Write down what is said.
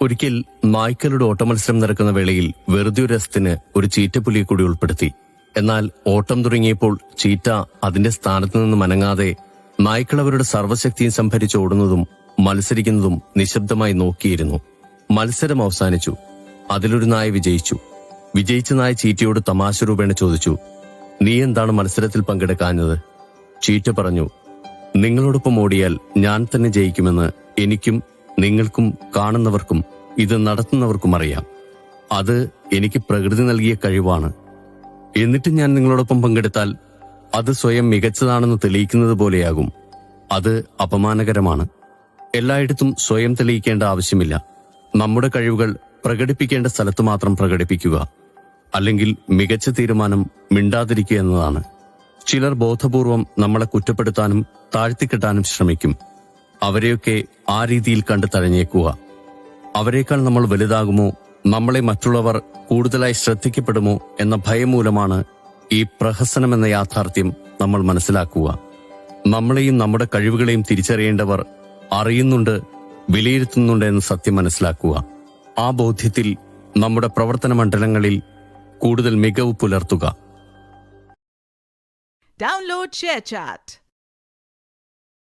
ഒരിക്കൽ നായ്ക്കളുടെ ഓട്ടമത്സരം നടക്കുന്ന വേളയിൽ വെറുതെ ഒരു രസത്തിന് ഒരു ചീറ്റപ്പുലിയെ കൂടി ഉൾപ്പെടുത്തി. എന്നാൽ ഓട്ടം തുടങ്ങിയപ്പോൾ ചീറ്റ അതിന്റെ സ്ഥാനത്ത് നിന്ന് മനങ്ങാതെ നായ്ക്കൾ അവരുടെ സർവ്വശക്തിയും സംഭരിച്ച് ഓടുന്നതും മത്സരിക്കുന്നതും നിശബ്ദമായി നോക്കിയിരുന്നു. മത്സരം അവസാനിച്ചു. അതിലൊരു നായ വിജയിച്ചു. വിജയിച്ച നായ ചീറ്റയോട് തമാശ രൂപേണ ചോദിച്ചു, "നീ എന്താണ് മത്സരത്തിൽ പങ്കെടുക്കാഞ്ഞത്?" ചീറ്റ പറഞ്ഞു, "നിങ്ങളോടൊപ്പം ഓടിയാൽ ഞാൻ തന്നെ ജയിക്കുമെന്ന് എനിക്കും നിങ്ങൾക്കും കാണുന്നവർക്കും ഇത് നടത്തുന്നവർക്കും അറിയാം. അത് എനിക്ക് പ്രകൃതി നൽകിയ കഴിവാണ്. എന്നിട്ട് ഞാൻ നിങ്ങളോടൊപ്പം പങ്കെടുത്താൽ അത് സ്വയം മികച്ചതാണെന്ന് തെളിയിക്കുന്നത് പോലെയാകും. അത് അപമാനകരമാണ്. എല്ലായിടത്തും സ്വയം തെളിയിക്കേണ്ട ആവശ്യമില്ല. നമ്മുടെ കഴിവുകൾ പ്രകടിപ്പിക്കേണ്ട സ്ഥലത്ത് മാത്രം പ്രകടിപ്പിക്കുക. അല്ലെങ്കിൽ മികച്ച തീരുമാനം മിണ്ടാതിരിക്കുക എന്നതാണ്. ചിലർ ബോധപൂർവം നമ്മളെ കുറ്റപ്പെടുത്താനും താഴ്ത്തിക്കെട്ടാനും ശ്രമിക്കും. അവരെയൊക്കെ ആ രീതിയിൽ കണ്ട് തഴഞ്ഞേക്കുക. അവരെക്കാൾ നമ്മൾ വലുതാകുമോ, നമ്മളെ മറ്റുള്ളവർ കൂടുതലായി ശ്രദ്ധിക്കപ്പെടുമോ എന്ന ഭയം മൂലമാണ് ഈ പ്രഹസനമെന്ന യാഥാർത്ഥ്യം നമ്മൾ മനസ്സിലാക്കുക. നമ്മളെയും നമ്മുടെ കഴിവുകളെയും തിരിച്ചറിയേണ്ടവർ അറിയുന്നുണ്ട്, വിലയിരുത്തുന്നുണ്ട് എന്ന സത്യം മനസ്സിലാക്കുക. ആ ബോധ്യത്തിൽ നമ്മുടെ പ്രവർത്തന മണ്ഡലങ്ങളിൽ കൂടുതൽ മികവ് പുലർത്തുക. Download ShareChat.